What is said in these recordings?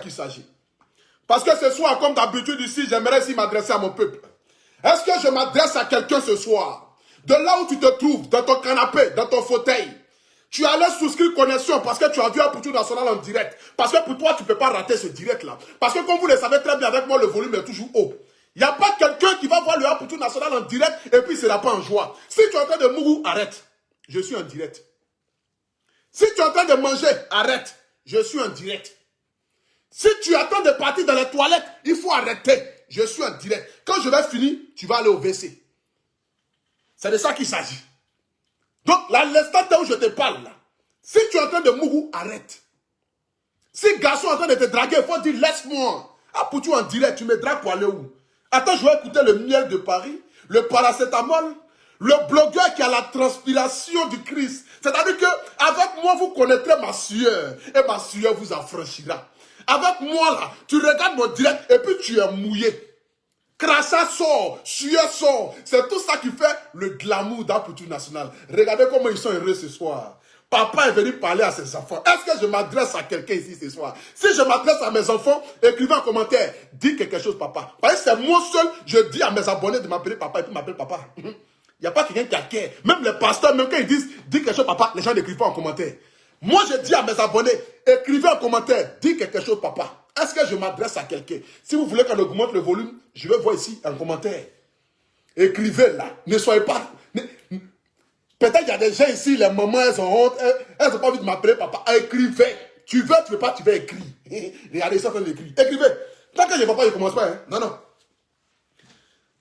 qu'il s'agit. Parce que ce soir, comme d'habitude ici, j'aimerais ici m'adresser à mon peuple. Est-ce que je m'adresse à quelqu'un ce soir? De là où tu te trouves, dans ton canapé, dans ton fauteuil, tu allais souscrire connexion parce que tu as vu Apoutou National en direct. Parce que pour toi, tu ne peux pas rater ce direct-là. Parce que comme vous le savez très bien, avec moi, le volume est toujours haut. Il n'y a pas quelqu'un qui va voir le Apoutou National en direct et puis il ne sera pas en joie. Si tu es en train de mourir, arrête. Je suis en direct. Si tu es en train de manger, arrête. Je suis en direct. Si tu attends de partir dans les toilettes, il faut arrêter. Je suis en direct. Quand je vais finir, tu vas aller au WC. C'est de ça qu'il s'agit. Donc, l'instant où je te parle, là, si tu es en train de mourir, arrête. Si garçon est en train de te draguer, il faut dire laisse-moi. Ah, pour toi en direct, tu me dragues pour aller où? Attends, je vais écouter le miel de Paris, le paracétamol, le blogueur qui a la transpiration du Christ. C'est-à-dire qu'avec moi, vous connaîtrez ma sueur. Et ma sueur vous affranchira. Avec moi, là, tu regardes mon direct et puis tu es mouillé. Crachat sort, sueur sort. C'est tout ça qui fait le glamour d'Apoutou National. Regardez comment ils sont heureux ce soir. Papa est venu parler à ses enfants. Est-ce que je m'adresse à quelqu'un ici ce soir? Si je m'adresse à mes enfants, écrivez en commentaire. Dis quelque chose, papa. Parce que c'est moi seul, je dis à mes abonnés de m'appeler papa et puis m'appeler papa. Il n'y a pas quelqu'un qui a cœur. Même les pasteurs, même quand ils disent, dis quelque chose, papa, les gens n'écrivent pas en commentaire. Moi, je dis à mes abonnés, écrivez en commentaire, dis quelque chose, papa. Est-ce que je m'adresse à quelqu'un? Si vous voulez qu'on augmente le volume, je vais voir ici un commentaire. Écrivez là. Ne soyez pas... Peut-être qu'il y a des gens ici, les mamans, elles ont honte, elles n'ont pas envie de m'appeler papa. Écrivez. Tu veux, tu veux pas, tu vas écrire. Regardez ça, on écrit. Écrivez. Tant que je ne vois pas, je ne commence pas. Hein? Non, non.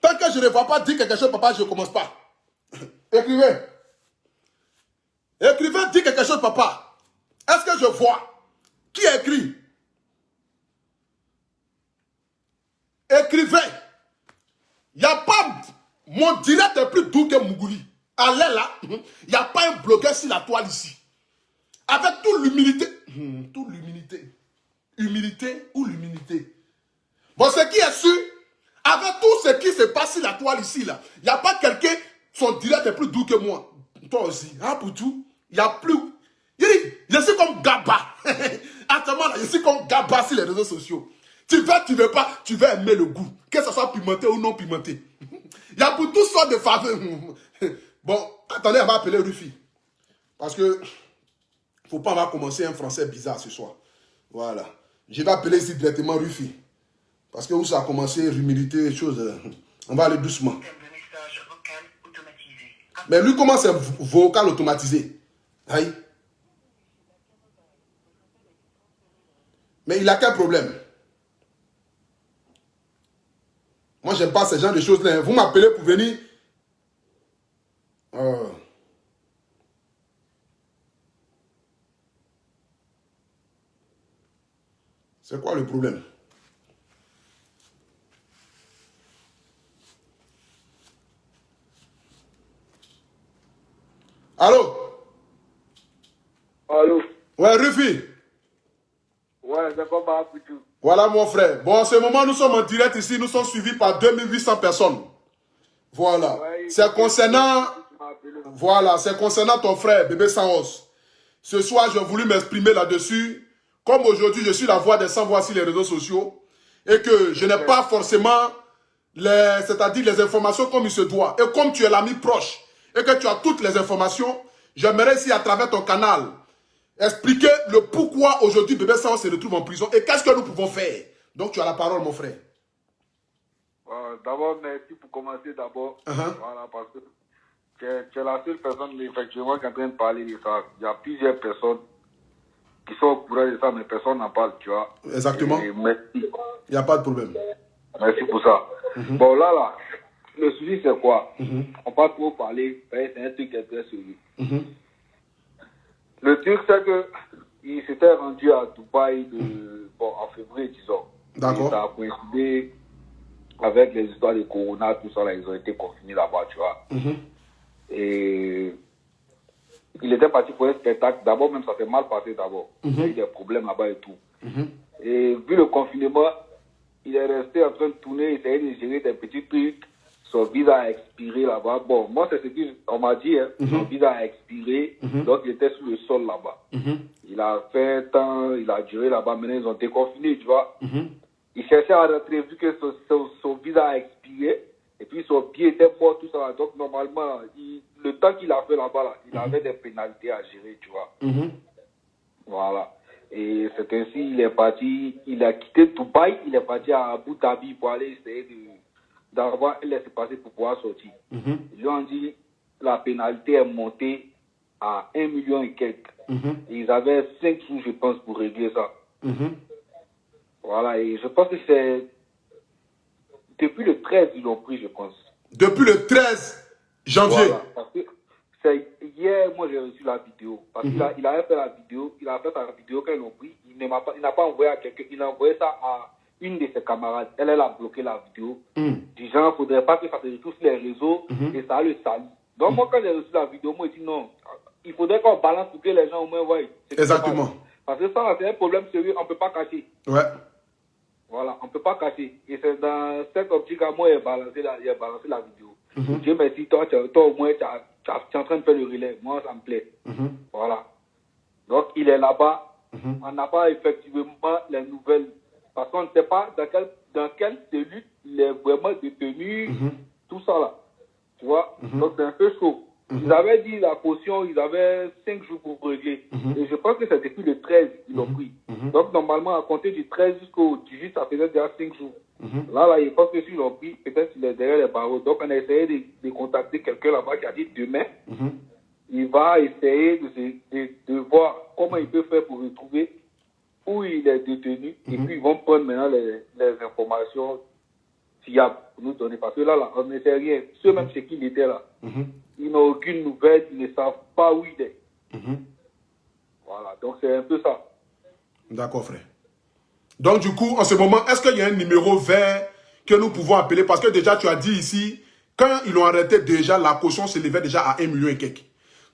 Tant que je ne vois pas dire quelque chose, papa, je ne commence pas. Écrivez. Écrivez, dis quelque chose, papa. Est-ce que je vois? Qui écrit? Écrivez. Il n'y a pas... Mon direct est plus doux que Mougouli. Allez là, il n'y a pas un blogueur sur la toile ici. Avec toute l'humilité. Toute l'humilité. Humilité ou l'humilité. Bon, ce qui est sûr, avec tout ce qui se passe sur la toile ici, là, il n'y a pas quelqu'un, son direct est plus doux que moi. Toi aussi. Hein, pour tout, il n'y a plus... Je suis comme Gaba. Attends, je suis comme Gaba sur les réseaux sociaux. Tu veux pas, tu vas aimer le goût. Que ce soit pimenté ou non pimenté. Il y a pour toutes sortes de faveurs. Bon, attendez, on va appeler Rufi. Parce que, faut pas avoir commencé un français bizarre ce soir. Voilà. Je vais appeler ici directement Rufi. Parce que où ça a commencé, humilité, choses. On va aller doucement. Mais lui, comment c'est vocal automatisé? Aïe. Mais il a quel problème? Moi, j'aime pas ce genre de choses-là. Vous m'appelez pour venir. C'est quoi le problème? Allô? Allô? Ouais, Rufi. Ouais, c'est comme Apoutou. Voilà mon frère. Bon, en ce moment, nous sommes en direct ici. Nous sommes suivis par 2800 personnes. Voilà. Ouais, c'est concernant... Voilà, c'est concernant ton frère, bébé Sans-Os. Ce soir, j'ai voulu m'exprimer là-dessus. Comme aujourd'hui, je suis la voix des sans-voix sur les réseaux sociaux. Et que je n'ai pas forcément c'est-à-dire les informations comme il se doit. Et comme tu es l'ami proche et que tu as toutes les informations, j'aimerais ici à travers ton canal expliquer le pourquoi aujourd'hui bébé Sans-Os se retrouve en prison et qu'est-ce que nous pouvons faire. Donc tu as la parole mon frère. D'abord, merci pour commencer d'abord. Voilà, parce que tu es la seule personne effectivement qui est en train de parler de ça. Il y a plusieurs personnes qui sont au courant de ça, mais personne n'en parle, tu vois. Exactement. Et merci. Il n'y a pas de problème. Merci pour ça. Bon, là, le souci, c'est quoi? On va pas trop parler, c'est un truc qui est très sérieux. Le truc, c'est que il s'était rendu à Dubaï en février, disons. D'accord. Ça a coïncidé avec les histoires de Corona, tout ça, là, ils ont été confinés là-bas, tu vois. Et il était parti pour un spectacle. D'abord, même, ça s'est mal passé d'abord. Il y a eu des problèmes là-bas et tout. Et vu le confinement, il est resté en train de tourner, essayer de gérer des petits trucs son visa a expiré là-bas. Bon, moi, c'est ce qu'on m'a dit, hein. Son visa a expiré, donc il était sur le sol là-bas. Il a fait un temps, il a duré là-bas, maintenant ils ont déconfiné, tu vois. Il cherchait à rentrer vu que son visa a expiré, et puis son pied était mort, tout ça. Donc normalement, le temps qu'il a fait là-bas, là, il avait des pénalités à gérer, tu vois. Voilà. Et c'est ainsi, il est parti, il a quitté Dubaï, il est parti à Abu Dhabi pour aller essayer d'avoir un laissez-passer pour pouvoir sortir. Ils lui ont dit, la pénalité est montée à 1 million et quelques. Et ils avaient 5 jours, je pense, pour régler ça. Voilà, et je pense que c'est depuis le 13, ils l'ont pris, je pense. Depuis le 13 janvier. Voilà, parce que hier, moi, j'ai reçu la vidéo. Parce qu'il avait fait la vidéo, il a fait sa vidéo quand ils l'ont pris. Il n'a pas envoyé à quelqu'un, il a envoyé ça à une de ses camarades. Elle a bloqué la vidéo. Du genre, il ne faudrait pas que ça se retrouve sur les réseaux et ça le salit. Donc, moi, quand j'ai reçu la vidéo, moi, j'ai dit non, il faudrait qu'on balance pour que les gens au moins voient. Exactement. Parce que ça, c'est un problème sérieux, on ne peut pas cacher. Ouais. Voilà, on ne peut pas cacher. Et c'est dans cette optique à moi, il a balancé la vidéo. Dieu merci, toi au moins, tu es en train de faire le relais. Moi, ça me plaît. Voilà. Donc, il est là-bas. On n'a pas effectivement les nouvelles. Parce qu'on ne sait pas dans quelle cellule il est vraiment détenu, tout ça là. Tu vois? Donc, c'est un peu chaud. Ils avaient dit la caution, ils avaient 5 jours pour régler. Et je pense que c'est depuis le 13 qu'ils l'ont pris. Donc, normalement, à compter du 13 jusqu'au 18, ça faisait déjà 5 jours. Là, je pense que s'ils l'ont pris, peut-être qu'il est derrière les barreaux. Donc, on a essayé de contacter quelqu'un là-bas qui a dit demain, il va essayer de voir comment il peut faire pour retrouver où il est détenu. Et puis, ils vont prendre maintenant les informations fiables pour nous donner. Parce que là, on ne sait rien. Ceux même chez qui il était là, ils n'ont aucune nouvelle, ils ne savent pas où il est. Voilà, donc c'est un peu ça. D'accord, frère. Donc, du coup, en ce moment, est-ce qu'il y a un numéro vert que nous pouvons appeler? Parce que déjà, tu as dit ici, quand ils l'ont arrêté, déjà, la caution s'élevait déjà à 1 million et quelques.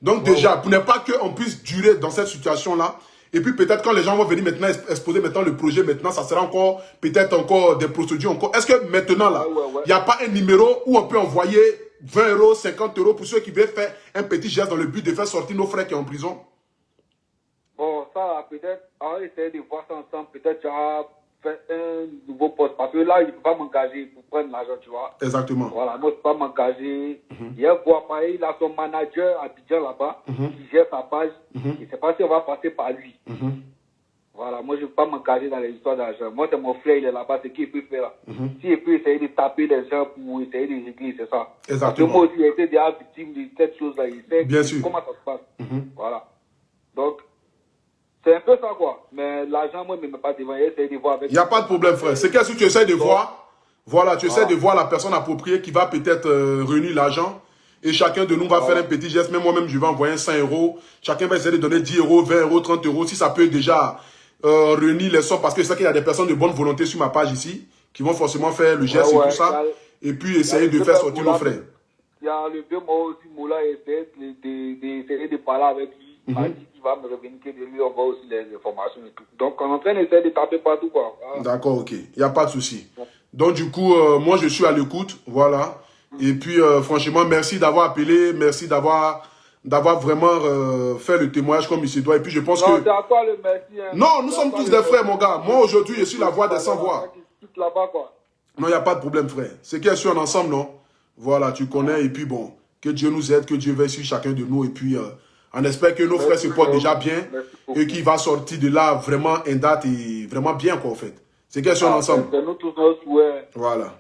Donc, déjà, pour ne pas qu'on puisse durer dans cette situation-là, et puis peut-être quand les gens vont venir maintenant exposer maintenant le projet, maintenant, ça sera encore, peut-être encore des procédures encore. Est-ce que maintenant, là, il n'y a pas un numéro où on peut envoyer 20 euros, 50 euros pour ceux qui veulent faire un petit geste dans le but de faire sortir nos frères qui sont en prison? Bon, ça, peut-être, on va essayer de voir ça ensemble. Peut-être tu as fait un nouveau poste. Parce que là, il ne peut pas m'engager pour prendre l'argent, tu vois. Exactement. Voilà, moi, je ne peux pas m'engager. Il voir pareil, il a son manager à Abidjan là-bas, qui gère sa page. Je ne sais pas si on va passer par lui. Voilà, moi, je ne peux pas m'engager dans les histoires d'argent. Moi, c'est mon frère, il est là-bas, c'est ce qu'il peut faire là. S'il peut essayer de taper les gens pour essayer de régler, c'est ça. Exactement. Parce que moi aussi, j'ai été déjà victime de cette chose-là. Il sait Bien sûr. comment ça se passe. Voilà. Donc, c'est un peu ça, quoi. Mais l'argent, moi, je ne me mets pas devant. Essayer de voir avec... Il n'y a pas de problème, frère. C'est que si tu essaies de voir, voilà, tu essaies de voir la personne appropriée qui va peut-être réunir l'argent. Et chacun de nous va faire un petit geste. Même moi-même, je vais envoyer 100 euros. Chacun va essayer de donner 10 euros, 20 euros, 30 euros. Si ça peut déjà réunir les sommes. Parce que je sais qu'il y a des personnes de bonne volonté sur ma page ici qui vont forcément faire le geste et tout ça. Et puis essayer de faire sortir nos frères. Il y a le vieux moi aussi, Moula, essayer de parler avec lui. Il m'a dit qu'il va me revenir, que de lui, on va aussi les informations et tout. Donc, on est en train d'essayer de taper partout, quoi. D'accord, ok. Il n'y a pas de souci. Donc, du coup, moi, je suis à l'écoute. Voilà. Et puis, franchement, merci d'avoir appelé. Merci d'avoir vraiment fait le témoignage comme il se doit. Et puis, je pense que... Non, c'est à toi le merci. Hein. Non, nous sommes tous des frères, mon gars. Moi, aujourd'hui, je suis la voix des sans-voix. Non, il n'y a pas de problème, frère. C'est qu'il y a sur ensemble, non? Voilà, tu connais. Et puis, bon, que Dieu nous aide, que Dieu veille sur chacun de nous. Et puis... on espère que nos frères se portent déjà bien et qu'il va sortir de là vraiment indate et vraiment bien, quoi, en fait. C'est question ensemble. C'est nous tous nos souhaits. Voilà.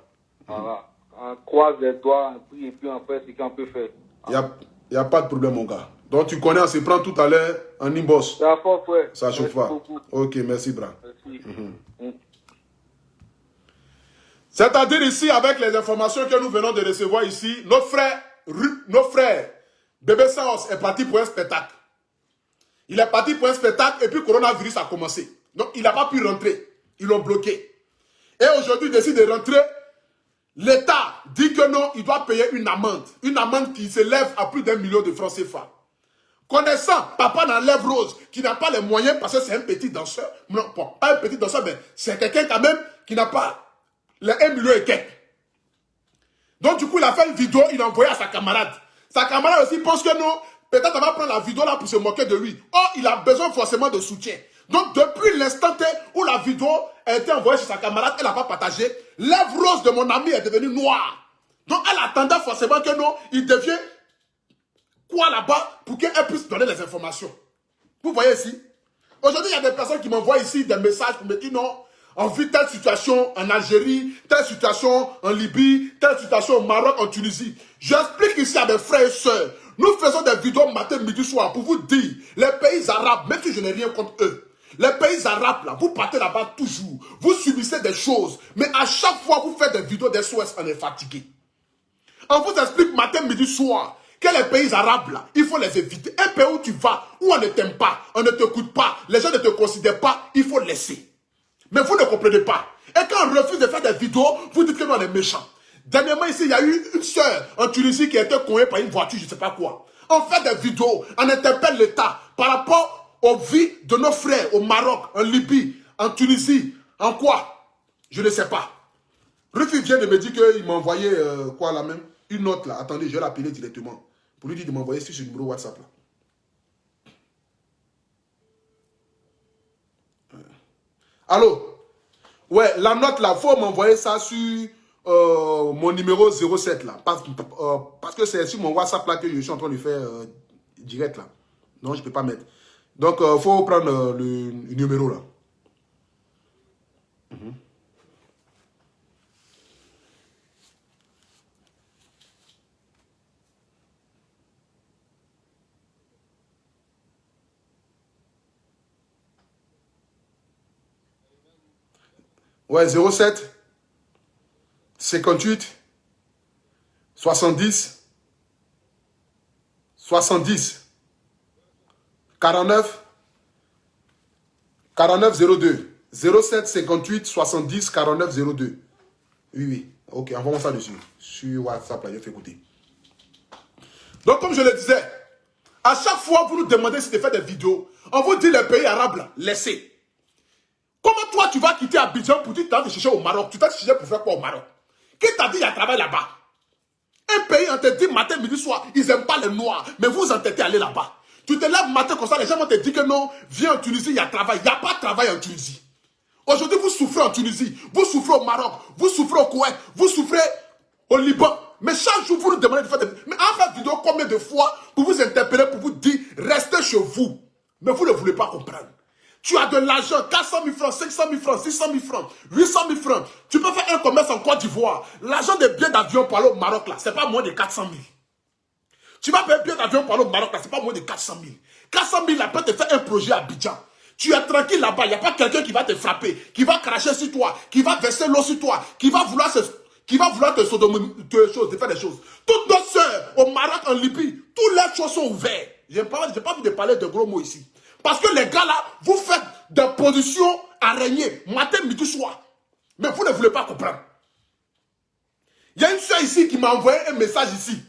Voilà. On croise les doigts, on prie et puis on fait ce qu'on peut faire. Il n'y a pas de problème, mon gars. Donc, tu connais, on se prend tout à l'heure en inbox. C'est à fort, frère. Ça chauffe pas. Ok, merci, Bra. Merci. C'est-à-dire ici, avec les informations que nous venons de recevoir ici, notre frère, Bébé Saos est parti pour un spectacle. Il est parti pour un spectacle et puis le coronavirus a commencé. Donc, il n'a pas pu rentrer. Ils l'ont bloqué. Et aujourd'hui, il décide de rentrer. L'État dit que non, il doit payer une amende. Une amende qui s'élève à plus d'1 million de francs CFA. Connaissant Papa dans Lèvres Rose, qui n'a pas les moyens parce que c'est un petit danseur. Non, pas un petit danseur, mais c'est quelqu'un quand même qui n'a pas les 1 million et quelques. Donc du coup, il a fait une vidéo, il a envoyé à sa camarade. Sa camarade aussi pense que non, peut-être elle va prendre la vidéo là pour se moquer de lui. Or, il a besoin forcément de soutien. Donc depuis l'instant où la vidéo a été envoyée sur sa camarade, elle n'a pas partagé, l'œuvre rose de mon ami est devenue noire. Donc elle attendait forcément que non, il devient quoi là-bas pour qu'elle puisse donner les informations. Vous voyez ici? Aujourd'hui, il y a des personnes qui m'envoient ici des messages pour me dire non, on vit telle situation en Algérie, telle situation en Libye, telle situation au Maroc, en Tunisie. J'explique ici à mes frères et sœurs. Nous faisons des vidéos matin, midi, soir pour vous dire, les pays arabes, même si je n'ai rien contre eux, les pays arabes, là, vous partez là-bas toujours. Vous subissez des choses, mais à chaque fois vous faites des vidéos des SOS, on est fatigué. On vous explique matin, midi, soir que les pays arabes, là, il faut les éviter. Un pays où tu vas, où on ne t'aime pas, on ne t'écoute pas, les gens ne te considèrent pas, il faut laisser. Mais vous ne comprenez pas. Et quand on refuse de faire des vidéos, vous dites que nous on est méchants. Dernièrement ici, il y a eu une sœur en Tunisie qui a été connue par une voiture, je ne sais pas quoi. On fait des vidéos, on interpelle l'État par rapport aux vies de nos frères au Maroc, en Libye, en Tunisie, en quoi? Je ne sais pas. Rufi vient de me dire qu'il m'a envoyé quoi là même? Une note là. Attendez, je vais l'appeler directement. Pour lui dire de m'envoyer sur ce numéro WhatsApp là. Allô? Ouais, la note là, il faut m'envoyer ça sur mon numéro 07 là. Parce que c'est sur mon WhatsApp là que je suis en train de faire direct là. Non, je ne peux pas mettre. Donc, il faut prendre le numéro là. Ouais, 07 58 70 70 49 49 02. 07 58 70 49 02. Oui, oui. Ok, envoie-moi ça dessus. Sur WhatsApp, là, je fais écouter. Donc, comme je le disais, à chaque fois, vous nous demandez si tu fais des vidéos. On vous dit les pays arabes, là, laissez. Comment toi, tu vas quitter Abidjan pour dire que tu vas te chercher au Maroc? Tu t'as cherché pour faire quoi au Maroc? Qui t'a dit qu'il y a travail là-bas? Un pays, on te dit matin, midi, soir, ils n'aiment pas les Noirs, mais vous entêtez à aller là-bas. Tu te lèves matin comme ça, les gens vont te dire que non, viens en Tunisie, il y a travail. Il n'y a pas de travail en Tunisie. Aujourd'hui, vous souffrez en Tunisie, vous souffrez au Maroc, vous souffrez au Koweït, vous souffrez au Liban. Mais chaque jour, vous nous demandez de faire des... Mais en fait, vidéo, combien de fois pour vous interpeller, pour vous dire, restez chez vous. Mais vous ne voulez pas comprendre. Tu as de l'argent, 400 000 francs, 500 000 francs, 600 000 francs, 800 000 francs. Tu peux faire un commerce en Côte d'Ivoire. L'argent des billets d'avion pour aller au Maroc, là, ce n'est pas moins de 400 000. Tu vas payer un billet d'avion pour aller au Maroc, là, ce n'est pas moins de 400 000. 400 000, là, peut te faire un projet à Abidjan. Tu es tranquille là-bas, il n'y a pas quelqu'un qui va te frapper, qui va cracher sur toi, qui va verser l'eau sur toi, qui va vouloir te faire des choses. Toutes nos sœurs au Maroc, en Libye, toutes les choses sont ouvertes. Je n'ai pas envie de parler de gros mots ici. Parce que les gars là, vous faites des positions araignées, matin, midi, soir. Mais vous ne voulez pas comprendre. Il y a une soeur ici qui m'a envoyé un message ici,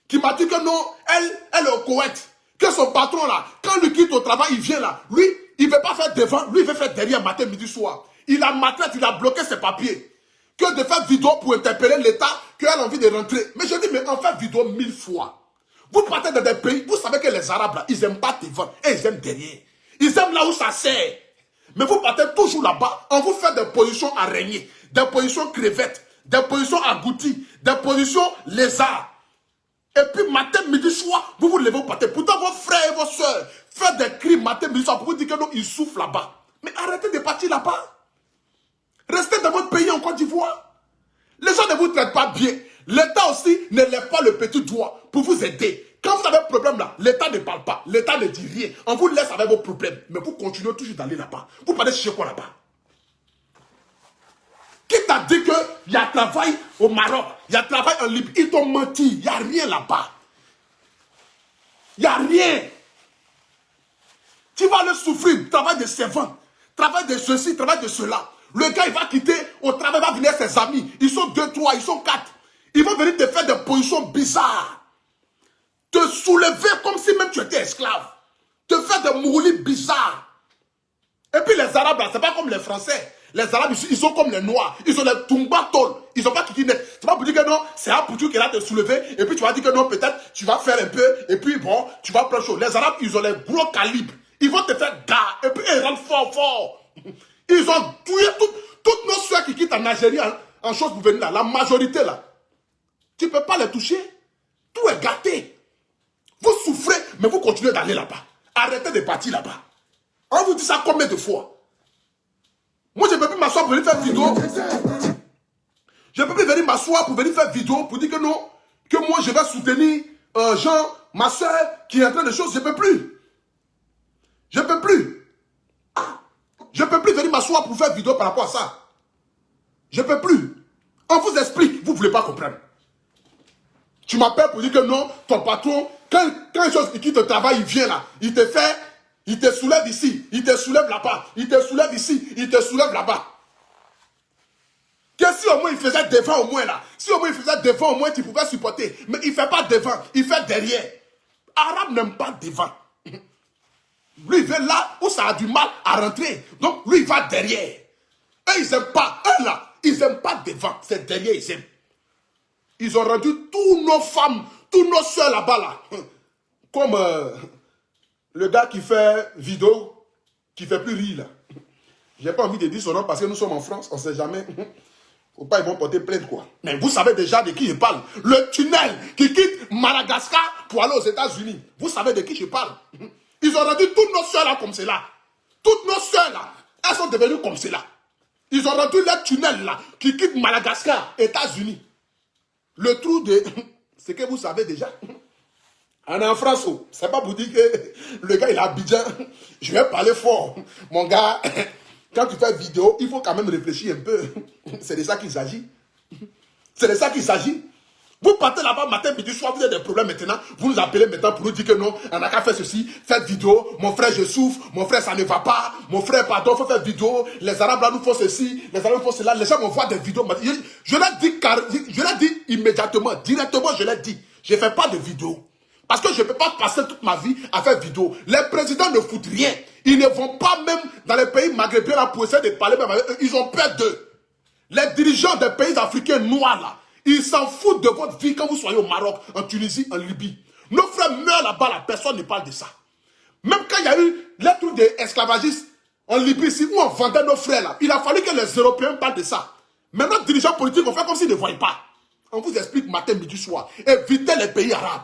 qui m'a dit que non, elle est au Koweït, que son patron là, quand il quitte au travail, il vient là, lui, il ne veut pas faire devant, lui, il veut faire derrière, matin, midi, soir. Il a maltraité, il a bloqué ses papiers. Que de faire vidéo pour interpeller l'État, qu'elle a envie de rentrer. Mais je dis, mais on fait vidéo 1000 fois. Vous partez dans des pays, vous savez que les Arabes là, ils n'aiment pas devant, et ils aiment derrière. Ils aiment là où ça sert. Mais vous partez toujours là-bas, on vous fait des positions araignées, des positions crevettes, des positions agouties, des positions lézards. Et puis matin, midi, soir, vous vous levez, vous partez. Pourtant, vos frères et vos soeurs font des cris matin, midi, soir pour vous dire que non, ils souffrent là-bas. Mais arrêtez de partir là-bas. Restez dans votre pays en Côte d'Ivoire. Les gens ne vous traitent pas bien. L'État aussi ne lève pas le petit doigt pour vous aider. Quand vous avez un problème là, l'État ne parle pas, l'État ne dit rien. On vous laisse avec vos problèmes. Mais vous continuez toujours d'aller là-bas. Vous parlez chercher quoi là-bas? Qui t'a dit qu'il y a travail au Maroc, il y a travail en Libye? Ils t'ont menti. Il n'y a rien là-bas. Il n'y a rien. Tu vas aller souffrir. Travail de servant, travail de ceci, travail de cela. Le gars, il va quitter au travail, va venir ses amis. Ils sont 2, 3, ils sont 4. Ils vont venir te faire des positions bizarres. Te soulever comme si même tu étais esclave. Te faire des moulis bizarres. Et puis les Arabes, ce n'est pas comme les Français. Les Arabes, ils sont comme les Noirs. Ils ont les Tumbatol. Ils n'ont pas quitté net. C'est pas pour dire que non, c'est un Poutou qui va te soulever, et puis tu vas dire que non, peut-être tu vas faire un peu, et puis bon, tu vas prendre chaud. Les Arabes, ils ont les gros calibres. Ils vont te faire gars, et puis ils rentrent fort, fort. Ils ont tué toutes nos soeurs qui quittent en Algérie en chose pour venir là. La majorité là. Tu ne peux pas les toucher. Tout est gâté. Vous souffrez, mais vous continuez d'aller là-bas. Arrêtez de partir là-bas. On vous dit ça combien de fois? Moi, je ne peux plus m'asseoir pour venir faire vidéo. Je ne peux plus venir m'asseoir pour venir faire vidéo pour dire que non, que moi, je vais soutenir Jean, ma soeur, qui est en train de choses. Je ne peux plus. Je ne peux plus. Je ne peux plus venir m'asseoir pour faire vidéo par rapport à ça. Je ne peux plus. On vous explique, vous ne voulez pas comprendre. Tu m'appelles pour dire que non, ton patron, quand une chose qui te travaille, il vient là, il te fait, il te soulève ici, il te soulève là-bas, il te soulève ici, il te soulève là-bas. Que si au moins il faisait devant au moins là, si au moins il faisait devant au moins tu pouvais supporter, mais il ne fait pas devant, il fait derrière. Arabe n'aime pas devant. Lui il vient là où ça a du mal à rentrer, donc lui il va derrière. Eux ils n'aiment pas, eux là, ils n'aiment pas devant, c'est derrière ils aiment. Ils ont rendu tous nos femmes, tous nos soeurs là-bas là, comme le gars qui fait vidéo, qui fait plus rire là. J'ai pas envie de dire son nom parce que nous sommes en France, on ne sait jamais. Faut pas, ils vont porter plainte quoi. Mais vous savez déjà de qui je parle. Le tunnel qui quitte Madagascar pour aller aux États-Unis. Vous savez de qui je parle. Ils ont rendu toutes nos soeurs là comme cela. Toutes nos soeurs là, elles sont devenues comme cela. Ils ont rendu le tunnel là qui quitte Madagascar, États-Unis. Le trou de... C'est que vous savez déjà. On est en France. C'est pas pour dire que le gars il a Abidjan. Je vais parler fort. Mon gars... Quand tu fais vidéo, il faut quand même réfléchir un peu. C'est de ça qu'il s'agit. C'est de ça qu'il s'agit. Vous partez là-bas matin, midi, soir, vous avez des problèmes maintenant. Vous nous appelez maintenant pour nous dire que non, on n'a qu'à faire ceci, faites vidéo. Mon frère, je souffre. Mon frère, ça ne va pas. Mon frère, pardon, il faut faire vidéo. Les Arabes là nous font ceci. Les Arabes font cela. Les gens m'envoient des vidéos. Je l'ai dit immédiatement, directement, je l'ai dit. Je ne fais pas de vidéo. Parce que je ne peux pas passer toute ma vie à faire vidéo. Les présidents ne foutent rien. Ils ne vont pas même dans les pays maghrébins là pour essayer de parler même avec eux. Ils ont peur d'eux. Les dirigeants des pays africains noirs là, ils s'en foutent de votre vie quand vous soyez au Maroc, en Tunisie, en Libye. Nos frères meurent là-bas, là, personne ne parle de ça. Même quand il y a eu les trucs des esclavagistes en Libye ici, où on vendait nos frères là, il a fallu que les Européens parlent de ça. Mais nos dirigeants politiques ont fait comme s'ils ne voyaient pas. On vous explique matin, midi, soir. Évitez les pays arabes.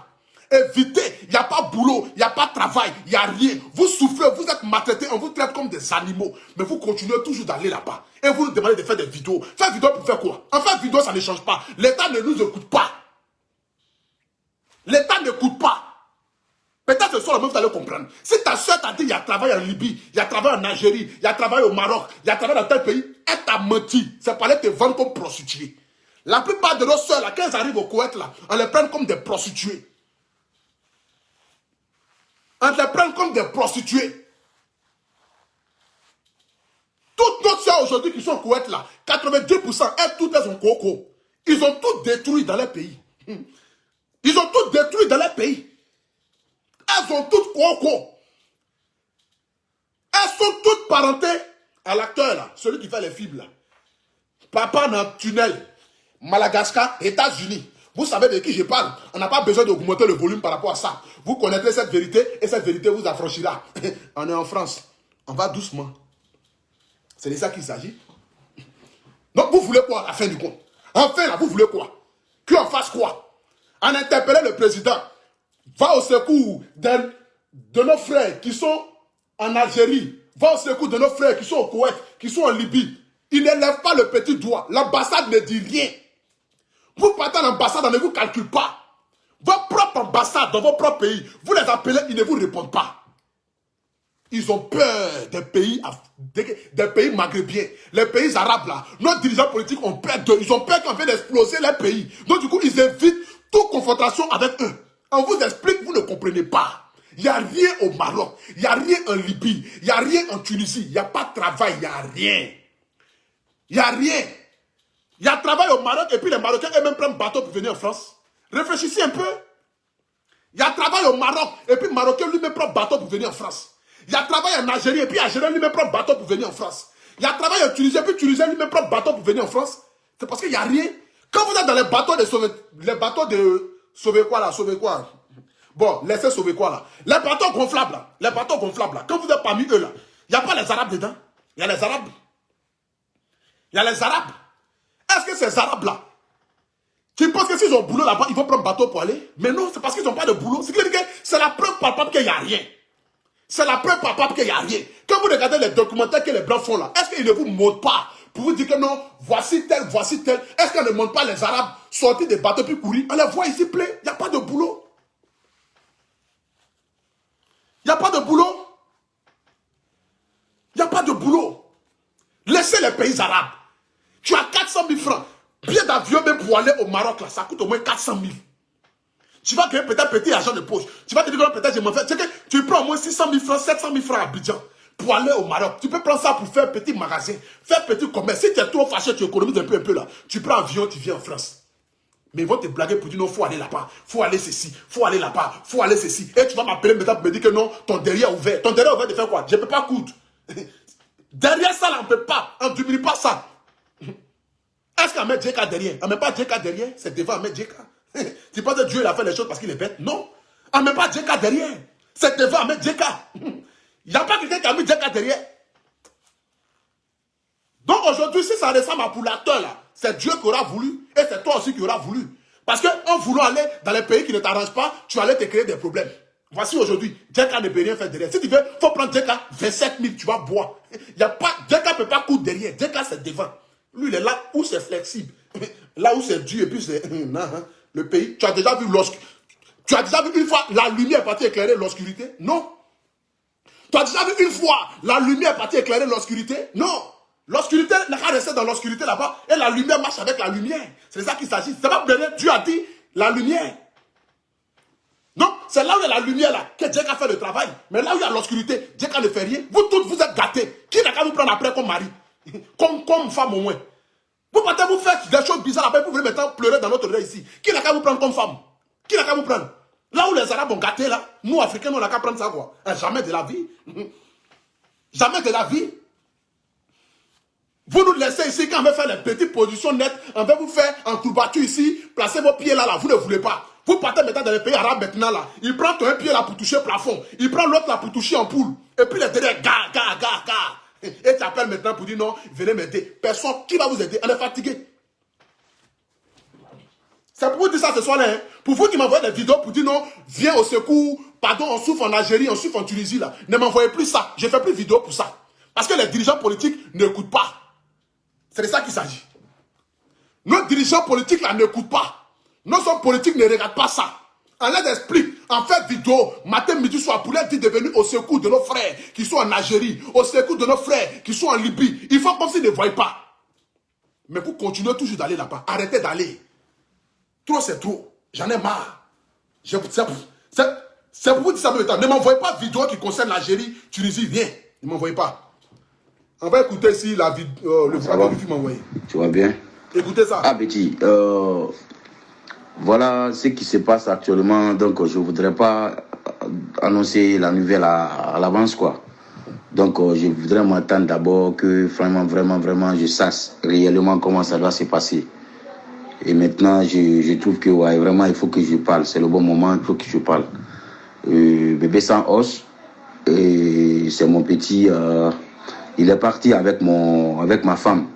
Évitez, il n'y a pas boulot, il n'y a pas travail, il n'y a rien. Vous souffrez, vous êtes maltraités, on vous traite comme des animaux. Mais vous continuez toujours d'aller là-bas. Et vous nous demandez de faire des vidéos. Faire vidéo pour faire quoi? En faire vidéo, ça ne change pas. L'État ne nous écoute pas. L'État n'écoute pas. Peut-être ce soir, même vous allez comprendre. Si ta soeur t'a dit il y a travail en Libye, il y a travail en Algérie, il y a travail au Maroc, il y a travail dans tel pays, elle t'a menti. C'est pas là te vendre comme prostituée. La plupart de nos soeurs, là, quand elles arrivent au Koweït, là, on les prend comme des prostituées. On les prend comme des prostituées. Toutes nos soeurs aujourd'hui qui sont au Koweït là, 90%, elles toutes elles ont coco. Ils ont tout détruit dans leur pays. Ils ont tout détruit dans leur pays. Elles ont toutes coco. Elles sont toutes parentées à l'acteur là, celui qui fait les fibres là. Papa dans le tunnel, Madagascar, États-Unis. Vous savez de qui je parle. On n'a pas besoin d'augmenter le volume par rapport à ça. Vous connaîtrez cette vérité et cette vérité vous affranchira. On est en France. On va doucement. C'est de ça qu'il s'agit. Donc vous voulez quoi à la fin du compte? Enfin là, vous voulez quoi? Qu'on fasse quoi? En interpellant le président, va au secours de nos frères qui sont en Algérie. Va au secours de nos frères qui sont au Koweït, qui sont en Libye. Il ne lève pas le petit doigt. L'ambassade ne dit rien. Vous partez à l'ambassade, on ne vous calcule pas. Vos propres ambassades dans vos propres pays, vous les appelez, ils ne vous répondent pas. Ils ont peur des pays maghrébiens, les pays arabes là. Nos dirigeants politiques ont peur d'eux. Ils ont peur qu'on vienne exploser les pays. Donc du coup, ils évitent toute confrontation avec eux. On vous explique, vous ne comprenez pas. Il n'y a rien au Maroc, il n'y a rien en Libye, il n'y a rien en Tunisie, il n'y a pas de travail, il n'y a rien. Il n'y a rien. Il y a travail au Maroc et puis les Marocains eux-mêmes prennent bateau pour venir en France. Réfléchissez un peu. Il y a travail au Maroc et puis le Marocain lui-même prend bateau pour venir en France. Il y a travail en Algérie et puis Algérien lui-même prend bateau pour venir en France. Il y a travail en Tunisie et puis Tunisien lui-même prend bateau pour venir en France. C'est parce qu'il n'y a rien Quand vous êtes dans les bateaux de sauver quoi là, sauver quoi? Bon, laissez sauver quoi là. Les bateaux gonflables là, quand vous êtes parmi eux là, il n'y a pas les Arabes dedans. Il y a les Arabes. Il y a les Arabes. Est-ce que ces Arabes là, qui pensent que s'ils ont boulot là-bas, ils vont prendre un bateau pour aller? Mais non, c'est parce qu'ils n'ont pas de boulot. C'est la preuve palpable qu'il n'y a rien. C'est la preuve palpable qu'il n'y a rien. Quand vous regardez les documentaires que les Blancs font là, est-ce qu'ils ne vous montrent pas pour vous dire que non, voici tel, voici tel? Est-ce qu'on ne montre pas les Arabes sortir des bateaux puis courir? On les voit ici plein, il n'y a pas de boulot. Il n'y a pas de boulot. Il n'y a pas de boulot. Laissez les pays arabes. Tu as 400 000 francs. Billet d'avion même pour aller au Maroc, là, ça coûte au moins 400 000. Tu vas gagner peut-être petit argent de poche. Tu vas te dire que peut-être je m'en fais. Tu prends au moins 600 000 francs, 700 000 francs à Abidjan pour aller au Maroc. Tu peux prendre ça pour faire un petit magasin, faire un petit commerce. Si tu es trop fâché, tu économises un peu là. Tu prends un avion, tu viens en France. Mais ils vont te blaguer pour dire non, il faut aller là-bas, il faut aller ceci, il faut aller là-bas, il faut aller ceci. Et tu vas m'appeler maintenant pour me dire que non, ton derrière est ouvert. Ton derrière est ouvert de faire quoi? Je ne peux pas coudre. Derrière ça, là, on ne peut pas. On ne diminue pas ça. Est-ce qu'Ahmed Djeka derrière? On ne met pas Djeka derrière, c'est devant Ahmed Djeka. Tu penses que Dieu il a fait les choses parce qu'il est bête? Non. On ne met pas Djeka derrière, c'est devant Ahmed Djeka. Il n'y a pas quelqu'un qui a mis Djeka derrière. Donc aujourd'hui, si ça ressemble à Poulateur, là, c'est Dieu qui aura voulu et c'est toi aussi qui aura voulu. Parce qu'en voulant aller dans les pays qui ne t'arrangent pas, tu allais te créer des problèmes. Voici aujourd'hui, Djeka ne peut rien faire derrière. Si tu veux, il faut prendre Djeka, 27 000, tu vas boire. Djeka ne peut pas coudre derrière, Djeka c'est devant. Lui, il est là où c'est flexible. Là où c'est dur et puis c'est... le pays, tu as déjà vu une fois la lumière partie éclairer l'obscurité? Non. Tu as déjà vu une fois la lumière partie éclairer l'obscurité? Non. L'obscurité n'a qu'à rester dans l'obscurité là-bas et la lumière marche avec la lumière. C'est ça qu'il s'agit. C'est pas bien, Dieu a dit la lumière. Donc, c'est là où il y a la lumière là que Dieu a fait le travail. Mais là où il y a l'obscurité, Dieu ne fait rien. Vous tous, vous êtes gâtés. Qui n'a qu'à vous prendre après comme mari? Comme femme au moins. Vous partez vous faire des choses bizarres après, vous venez maintenant pleurer dans notre oreille ici. Qui n'a qu'à vous prendre comme femme? Qui n'a qu'à vous prendre? Là où les Arabes ont gâté là, nous Africains, on n'a qu'à prendre ça quoi. Jamais de la vie. Jamais de la vie. Vous nous laissez ici, quand on veut faire les petites positions nettes, on veut vous faire en courbature ici, placer vos pieds là, vous ne voulez pas. Vous partez maintenant dans les pays arabes maintenant là, il prend un pied là pour toucher le plafond, il prend l'autre là pour toucher en poule, et puis les derrière, gars. Et tu appelles maintenant pour dire non, venez m'aider. Personne qui va vous aider, on est fatigué. C'est pour vous dire ça ce soir-là, hein? Pour vous qui m'envoyez des vidéos pour dire non, viens au secours, pardon, on souffre en Algérie, on souffre en Tunisie là. Ne m'envoyez plus ça, je ne fais plus de vidéos pour ça. Parce que les dirigeants politiques n'écoutent pas. C'est de ça qu'il s'agit. Nos dirigeants politiques là n'écoutent pas. Nos hommes politiques ne regardent pas ça. On les explique, en fait vidéo, matin, midi, soir, pour leur dire de venir au secours de nos frères qui sont en Algérie, au secours de nos frères qui sont en Libye. Ils font comme s'ils ne voient pas. Mais vous continuez toujours d'aller là-bas. Arrêtez d'aller. Trop, c'est trop. J'en ai marre. C'est pour vous dire ça. Ne m'envoyez pas de vidéo qui concerne l'Algérie, Tunisie, rien. Ne m'envoyez pas. On va écouter ici la vidéo, le frère qui m'a envoyé. Tu vois bien? Écoutez ça. Ah, petit, voilà ce qui se passe actuellement. Donc, je ne voudrais pas annoncer la nouvelle à l'avance, quoi. Donc, je voudrais m'attendre d'abord que, vraiment, je sache réellement comment ça doit se passer. Et maintenant, je trouve que, ouais, vraiment, il faut que je parle. C'est le bon moment, il faut que je parle. Bébé sans os, c'est mon petit... il est parti avec ma femme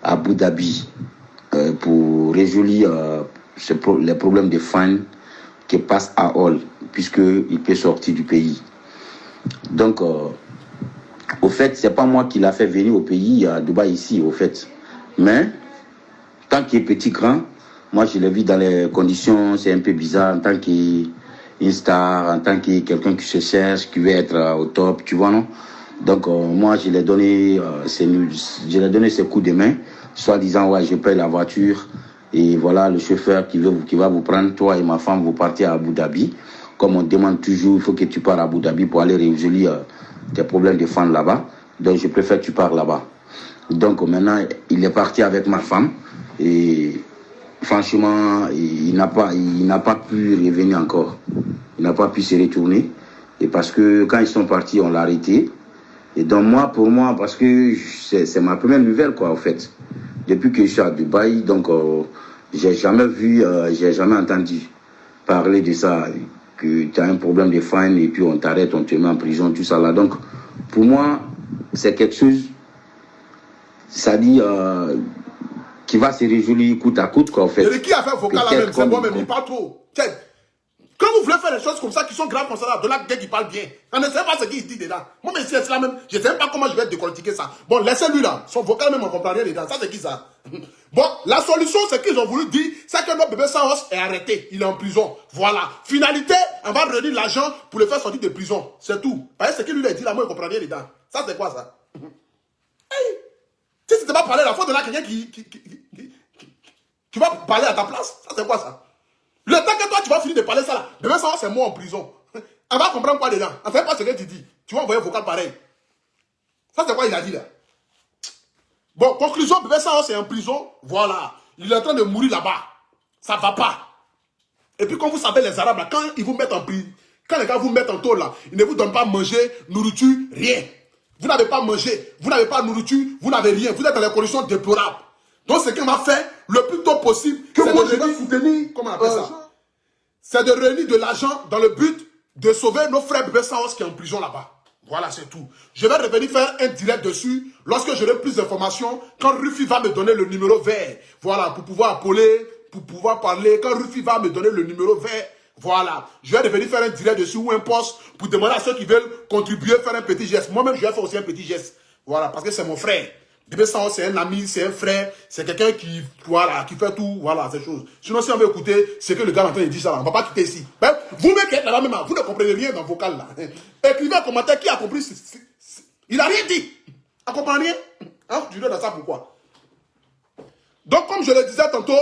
à Abu Dhabi pour résoudre les problèmes de faim qui passent à Hall, puisqu'il peut sortir du pays. Donc, au fait, c'est pas moi qui l'a fait venir au pays, à Dubaï ici, au fait. Mais, tant qu'il est petit grand, moi je l'ai vu dans les conditions, c'est un peu bizarre, en tant qu'une star, en tant que quelqu'un qui se cherche, qui veut être au top, tu vois, non? Donc, moi, je lui ai donné ses coups de main, soit disant, ouais, je paye la voiture, et voilà, le chauffeur qui va vous prendre, toi et ma femme, vous partez à Abu Dhabi. Comme on demande toujours, il faut que tu pars à Abu Dhabi pour aller résoudre tes problèmes de fans là-bas. Donc, je préfère que tu pars là-bas. Donc, maintenant, il est parti avec ma femme, et franchement, il n'a pas pu revenir encore. Il n'a pas pu se retourner. Et parce que quand ils sont partis, on l'a arrêté. Et donc pour moi, parce que c'est ma première nouvelle, quoi, en fait. Depuis que je suis à Dubaï, donc j'ai jamais vu, j'ai jamais entendu parler de ça, que tu as un problème de fine et puis on t'arrête, on te met en prison, tout ça là. Donc, pour moi, c'est quelque chose, ça dit, qui va se résoudre coûte à coûte, quoi, en fait. Et qui a fait vocal là même, c'est moi-même, il parle trop. Quand vous voulez faire des choses comme ça qui sont graves comme ça, de là, dès qu'il parle bien, on ne sait pas ce qu'il dit dedans. Moi, mais c'est là même, je ne sais pas comment je vais décortiquer ça. Bon, laissez-lui là, son vocal même, on ne comprend rien dedans. Ça, c'est qui ça? Bon, la solution, c'est qu'ils ont voulu dire, c'est que notre bébé Saos est arrêté, il est en prison. Voilà. Finalité, on va redire l'argent pour le faire sortir de prison. C'est tout. Parce que ce qu'il lui a dit là, moi, je ne comprends rien dedans. Ça, c'est quoi ça? Hey. Si tu ne pas parler, la faute de là, quelqu'un qui va parler à ta place, ça, c'est quoi ça? Le temps que toi, tu vas finir de parler ça là, demain, ça c'est moi en prison. On va comprendre quoi dedans. On ne sait pas ce que tu dis. Tu vas envoyer un vocal pareil. Ça, c'est quoi il a dit là? Bon, conclusion, bébé Sao, c'est en prison. Voilà. Il est en train de mourir là-bas. Ça ne va pas. Et puis, comme vous savez, les Arabes, là, quand ils vous mettent en prison, quand les gars vous mettent en tôle là, ils ne vous donnent pas manger, nourriture, rien. Vous n'avez pas mangé, vous n'avez pas nourriture, vous n'avez rien. Vous êtes dans les conditions déplorables. Donc, ce qu'on va faire le plus tôt possible, c'est de soutenir, comment on appelle ça? C'est de réunir de l'argent dans le but de sauver nos frères bébés Saos qui est en prison là-bas. Voilà, c'est tout. Je vais revenir faire un direct dessus lorsque j'aurai plus d'informations, quand Rufi va me donner le numéro vert. Voilà, pour pouvoir appeler, pour pouvoir parler. Quand Rufi va me donner le numéro vert, voilà. Je vais revenir faire un direct dessus ou un post pour demander à ceux qui veulent contribuer, faire un petit geste. Moi-même, je vais faire aussi un petit geste. Voilà, parce que c'est mon frère. Bébé Sao, c'est un ami, c'est un frère, c'est quelqu'un qui, voilà, qui fait tout, voilà, ces choses. Sinon, si on veut écouter ce que le gars est en train de dire ça, là, on ne va pas quitter ici. Ben, vous-même qui êtes là-bas même, vous ne comprenez rien dans le vocal là. Écrivez un commentaire qui a compris. Il n'a rien dit. On ne comprend rien. Hein? Je dis dans ça pourquoi. Donc, comme je le disais tantôt,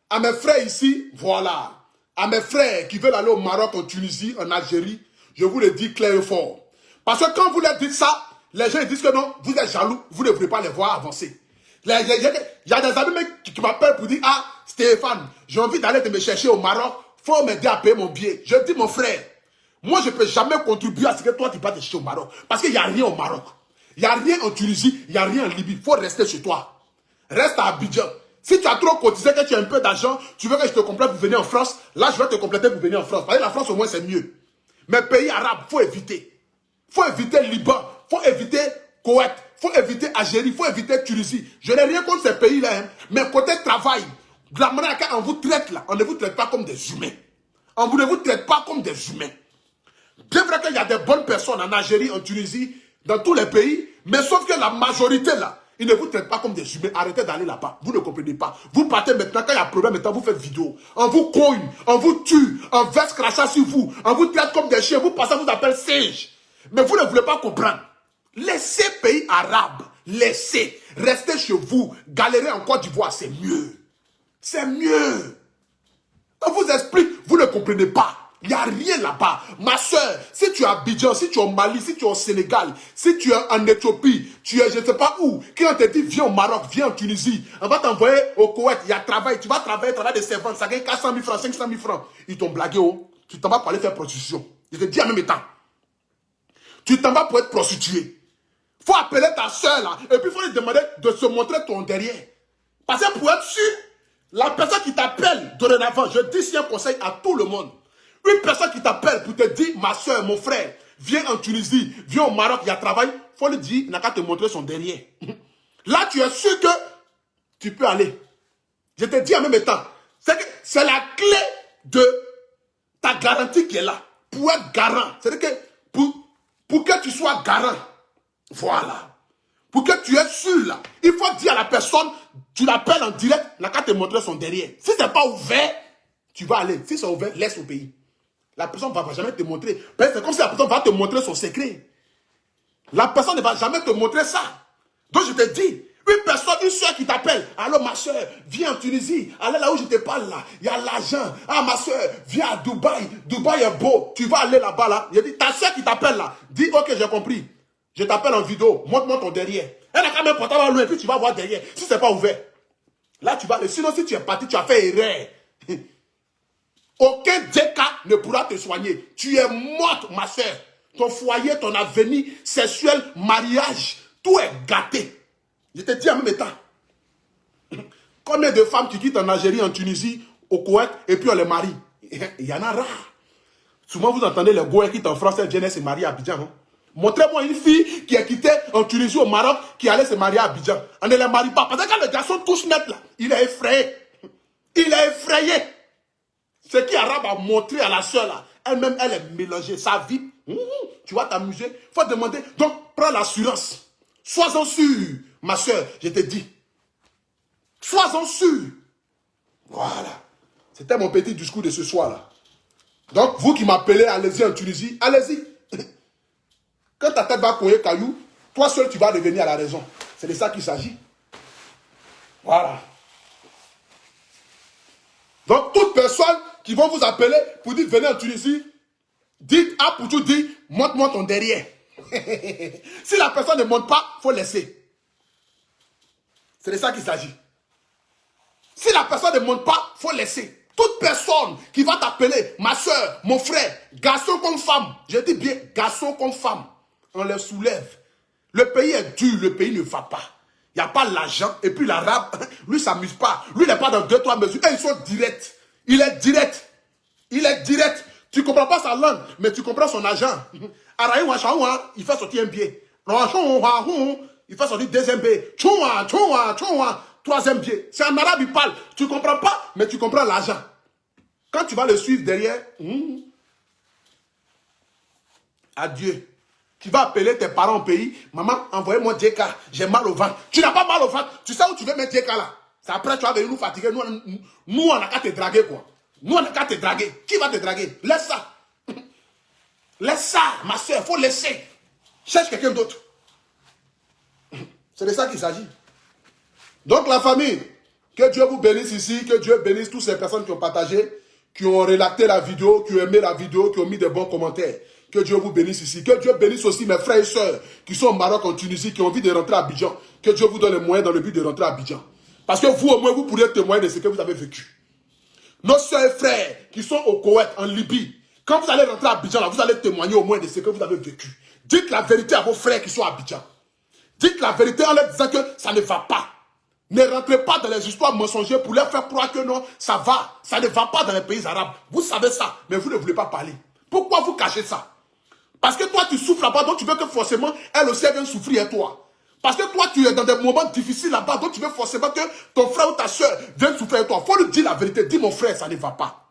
à mes frères ici, voilà, à mes frères qui veulent aller au Maroc, en Tunisie, en Algérie, je vous le dis clair et fort. Parce que quand vous leur dites ça, les gens ils disent que non, vous êtes jaloux, vous ne voulez pas les voir avancer. Il y a des amis qui m'appellent pour dire, ah, Stéphane, j'ai envie d'aller te me chercher au Maroc, il faut m'aider à payer mon billet. Je dis, mon frère, moi je ne peux jamais contribuer à ce que toi tu vas te chercher au Maroc. Parce qu'il n'y a rien au Maroc. Il n'y a rien en Tunisie, il n'y a rien en Libye. Il faut rester chez toi. Reste à Abidjan. Si tu as trop cotisé, que tu as un peu d'argent, tu veux que je te complète pour venir en France, là je vais te compléter pour venir en France. Parce que la France au moins c'est mieux. Mais pays arabes, il faut éviter. Il faut éviter Liban. Il faut éviter Koweït, il faut éviter Algérie, il faut éviter Tunisie. Je n'ai rien contre ces pays-là, hein, mais côté travail, de la manière qu'on vous traite là, on ne vous traite pas comme des humains. On ne vous traite pas comme des humains. Bien vrai qu'il y a des bonnes personnes en Algérie, en Tunisie, dans tous les pays, mais sauf que la majorité là, ils ne vous traitent pas comme des humains. Arrêtez d'aller là-bas. Vous ne comprenez pas. Vous partez maintenant, quand il y a un problème, maintenant vous faites vidéo. On vous cogne, on vous tue, on verse crachat sur vous, on vous traite comme des chiens, vous passez, on vous appelle singe. Mais vous ne voulez pas comprendre. Laissez pays arabes, laissez, restez chez vous, galérer en Côte d'Ivoire, c'est mieux. C'est mieux. On vous explique, vous ne comprenez pas. Il n'y a rien là-bas. Ma soeur, si tu es à Abidjan, si tu es au Mali, si tu es au Sénégal, si tu es en Éthiopie, tu es je ne sais pas où, qui on te dit viens au Maroc, viens en Tunisie, on va t'envoyer au Koweït, il y a travail, tu vas travailler de servante, ça gagne 400 000 francs, 500 000 francs. Ils t'ont blagué, oh. Tu t'en vas pour aller faire prostitution. Je te dis en même temps. Tu t'en vas pour être prostituée. Il faut appeler ta soeur là. Et puis il faut lui demander de se montrer ton derrière. Parce que pour être sûr, la personne qui t'appelle dorénavant, je dis ici un conseil à tout le monde. Une personne qui t'appelle pour te dire, ma soeur, mon frère, viens en Tunisie, viens au Maroc, il y a travail. Il faut lui dire, il n'a qu'à te montrer son derrière. Là, tu es sûr que tu peux aller. Je te dis en même temps, c'est la clé de ta garantie qui est là. Pour être garant. C'est-à-dire que pour que tu sois garant, voilà. Pour que tu es sûr là, il faut dire à la personne, tu l'appelles en direct, il n'a qu'à te montrer son derrière. Si ce n'est pas ouvert, tu vas aller. Si c'est ouvert, laisse au pays. La personne ne va jamais te montrer. C'est comme si la personne va te montrer son secret. La personne ne va jamais te montrer ça. Donc je te dis, une personne, une soeur qui t'appelle, alors ma soeur, viens en Tunisie, allez là où je te parle là, il y a l'argent. Ah ma soeur, viens à Dubaï, Dubaï est beau, tu vas aller là-bas là. Il dit, ta soeur qui t'appelle là, dis ok j'ai compris, je t'appelle en vidéo, montre-moi ton derrière. Elle a quand même porté loin, puis tu vas voir derrière, si c'est pas ouvert. Là tu vas aller, sinon si tu es parti, tu as fait erreur. Aucun déca ne pourra te soigner. Tu es morte ma soeur. Ton foyer, ton avenir sexuel, mariage, tout est gâté. Je te dis en même temps. Combien de femmes qui quittent en Algérie, en Tunisie, au Koweït, et puis on les marie? Il y en a rare. Souvent, vous entendez les Goïens qui quittent en France, elles viennent se marier à Abidjan. Non? Montrez-moi une fille qui est quittée en Tunisie, au Maroc, qui allait se marier à Abidjan. On ne la marie pas. Parce que quand le garçon touche net, là, il est effrayé. Il est effrayé. Ce qui arabe a montré à la soeur, là, elle-même, elle est mélangée. Sa vie, tu vas t'amuser. Il faut demander. Donc, prends l'assurance. Sois-en sûr, ma soeur, je te dis. Sois-en sûr. Voilà. C'était mon petit discours de ce soir-là. Donc, vous qui m'appelez, allez-y en Tunisie, allez-y. Quand ta tête va courir caillou, toi seul, tu vas revenir à la raison. C'est de ça qu'il s'agit. Voilà. Donc, toute personne qui vont vous appeler pour dire, venez en Tunisie, dites, ah, pour tout dire, montre-moi ton derrière. Si la personne ne monte pas, il faut laisser. C'est de ça qu'il s'agit. Si la personne ne monte pas, il faut laisser. Toute personne qui va t'appeler, ma soeur, mon frère, garçon comme femme, je dis bien garçon comme femme, on les soulève. Le pays est dur, le pays ne va pas. Il n'y a pas l'argent. Et puis l'arabe, lui, ne s'amuse pas. Lui, il n'est pas dans 2-3 mesures. Et ils sont directs. Il est direct. Il est direct. Tu ne comprends pas sa langue, mais tu comprends son agent. Il fait sortir un biais. Il fait sortir deuxième biais. Troisième biais. C'est en arabe, il parle. Tu ne comprends pas, mais tu comprends l'argent. Quand tu vas le suivre derrière, adieu. Tu vas appeler tes parents au pays. Maman, envoyez-moi DK. J'ai mal au ventre. Tu n'as pas mal au ventre. Tu sais où tu veux mettre DK là. C'est après tu vas venir nous fatiguer. Nous on n'a qu'à te draguer quoi. Nous on n'a qu'à te draguer. Qui va te draguer? Laisse ça. Laisse ça, ma soeur. Il faut laisser. Cherche quelqu'un d'autre. C'est de ça qu'il s'agit. Donc la famille, que Dieu vous bénisse ici. Que Dieu bénisse toutes ces personnes qui ont partagé, qui ont relaté la vidéo, qui ont aimé la vidéo, qui ont mis des bons commentaires. Que Dieu vous bénisse ici. Que Dieu bénisse aussi mes frères et sœurs qui sont au Maroc, en Tunisie, qui ont envie de rentrer à Abidjan. Que Dieu vous donne les moyens dans le but de rentrer à Abidjan. Parce que vous, au moins, vous pourrez témoigner de ce que vous avez vécu. Nos sœurs et frères qui sont au Koweït, en Libye, quand vous allez rentrer à Abidjan, là, vous allez témoigner au moins de ce que vous avez vécu. Dites la vérité à vos frères qui sont à Abidjan. Dites la vérité en leur disant que ça ne va pas. Ne rentrez pas dans les histoires mensongères pour leur faire croire que non, ça va. Ça ne va pas dans les pays arabes. Vous savez ça, mais vous ne voulez pas parler. Pourquoi vous cachez ça? Parce que toi, tu souffres là-bas, donc tu veux que forcément, elle aussi vienne souffrir à toi. Parce que toi, tu es dans des moments difficiles là-bas, donc tu veux forcément que ton frère ou ta soeur vienne souffrir à toi. Il faut lui dire la vérité. Dis mon frère, ça ne va pas.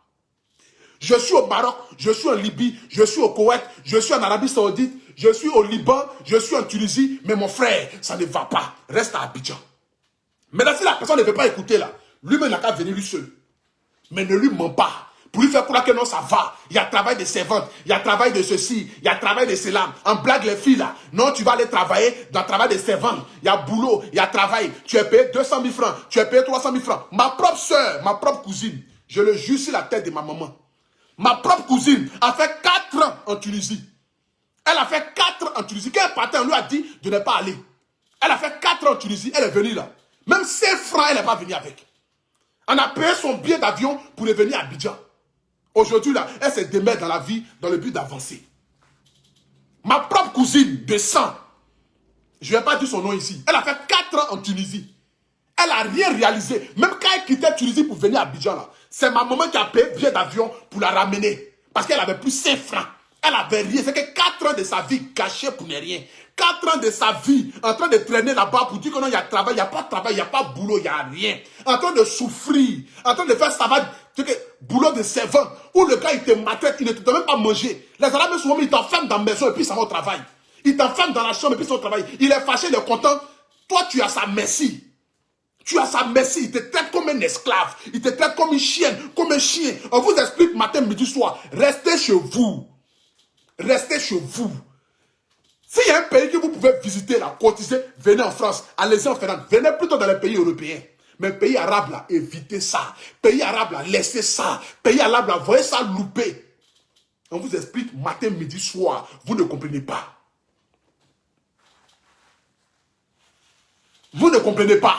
Je suis au Maroc, je suis en Libye, je suis au Koweït, je suis en Arabie Saoudite, je suis au Liban, je suis en Tunisie, mais mon frère, ça ne va pas. Reste à Abidjan. Maintenant, si la personne ne veut pas écouter là, lui-même n'a qu'à venir lui seul. Mais ne lui ment pas. Pour lui faire croire que non, ça va. Il y a travail de servante, il y a travail de ceci, il y a travail de cela. En blague les filles là. Non, tu vas aller travailler dans le travail de servante. Il y a boulot, il y a travail. Tu es payé 200 000 francs, tu es payé 300 000 francs. Ma propre soeur, ma propre cousine, je le jure sur la tête de ma maman. Ma propre cousine a fait 4 ans en Tunisie. Elle a fait 4 ans en Tunisie. Quand elle partait, on lui a dit de ne pas aller. Elle a fait 4 ans en Tunisie, elle est venue là. Même 5 francs, elle n'est pas venue avec. On a payé son billet d'avion pour venir à Abidjan. Aujourd'hui, là, elle se démet dans la vie dans le but d'avancer. Ma propre cousine de sang, je ne vais pas dire son nom ici, elle a fait 4 ans en Tunisie. Elle n'a rien réalisé. Même quand elle quittait Tunisie pour venir à Abidjan, là, c'est ma maman qui a payé le billet d'avion pour la ramener. Parce qu'elle avait plus 5 francs. Elle avait rien. C'est que 4 ans de sa vie gâchée pour ne rien. 4 ans de sa vie en train de traîner là-bas pour dire que non, il y a travail, il n'y a pas de travail, il n'y a pas de boulot, il n'y a rien. En train de souffrir, en train de faire ça va, boulot de servant, où le gars il te maltraite, il ne te donne même pas manger. Les Arabes souvent ils t'enferment dans la maison et puis ça va au travail. Ils t'enferment dans la chambre et puis ça va au travail. Il est fâché, il est content. Toi tu as sa merci. Tu as sa merci, il te traite comme un esclave, il te traite comme une chienne, comme un chien. On vous explique matin, midi, soir. Restez chez vous. Restez chez vous. S'il y a un pays que vous pouvez visiter, là, cotiser, venez en France, allez-y en Finlande, venez plutôt dans les pays européens. Mais pays arabes, là, évitez ça. Pays arabes, là, laissez ça. Pays arabes, là, voyez ça louper. On vous explique matin, midi, soir. Vous ne comprenez pas. Vous ne comprenez pas.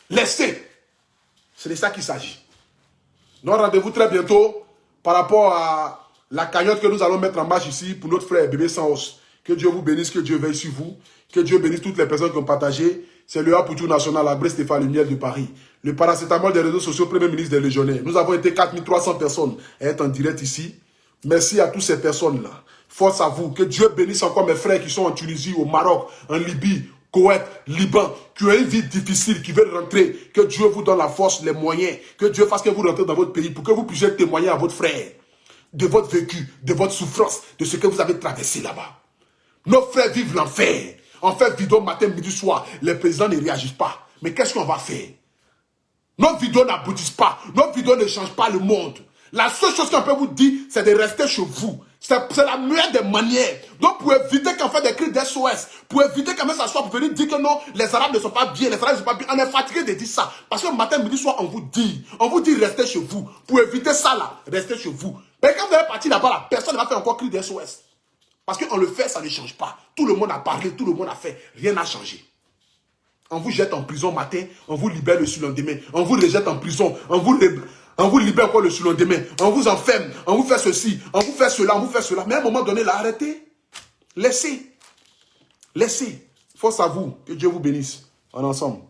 Laissez. C'est de ça qu'il s'agit. Donc, rendez-vous très bientôt par rapport à la cagnotte que nous allons mettre en marche ici pour notre frère bébé sans os. Que Dieu vous bénisse, que Dieu veille sur vous. Que Dieu bénisse toutes les personnes qui ont partagé. C'est le Apoutou national, Abré Stéphane, le miel de Paris. Le paracétamol des réseaux sociaux, premier ministre des Légionnaires. Nous avons été 4300 personnes à être en direct ici. Merci à toutes ces personnes-là. Force à vous. Que Dieu bénisse encore mes frères qui sont en Tunisie, au Maroc, en Libye, Koweït, Liban, qui ont une vie difficile, qui veulent rentrer. Que Dieu vous donne la force, les moyens. Que Dieu fasse que vous rentrez dans votre pays pour que vous puissiez témoigner à votre frère de votre vécu, de votre souffrance, de ce que vous avez traversé là-bas. Nos frères vivent l'enfer. On fait vidéo matin, midi, soir. Les présidents ne réagissent pas. Mais qu'est-ce qu'on va faire? Nos vidéos n'aboutissent pas. Nos vidéos ne changent pas le monde. La seule chose qu'on peut vous dire, c'est de rester chez vous. C'est la meilleure des manières. Donc, pour éviter qu'on fasse des cris d'SOS, pour éviter qu'on ça soit pour venir dire que non, les Arabes ne sont pas bien, les Arabes ne sont pas bien. On est fatigué de dire ça. Parce que matin, midi, soir, on vous dit restez chez vous. Pour éviter ça là, restez chez vous. Mais quand vous allez partir là-bas, là, personne ne va faire encore cri d'SOS. Parce qu'on le fait, ça ne change pas. Tout le monde a parlé, tout le monde a fait. Rien n'a changé. On vous jette en prison matin, on vous libère le surlendemain. On vous rejette en prison, on vous libère encore le surlendemain. On vous enferme, on vous fait ceci, on vous fait cela, on vous fait cela. Mais à un moment donné, là, arrêtez. Laissez. Laissez. Force à vous. Que Dieu vous bénisse. On est ensemble.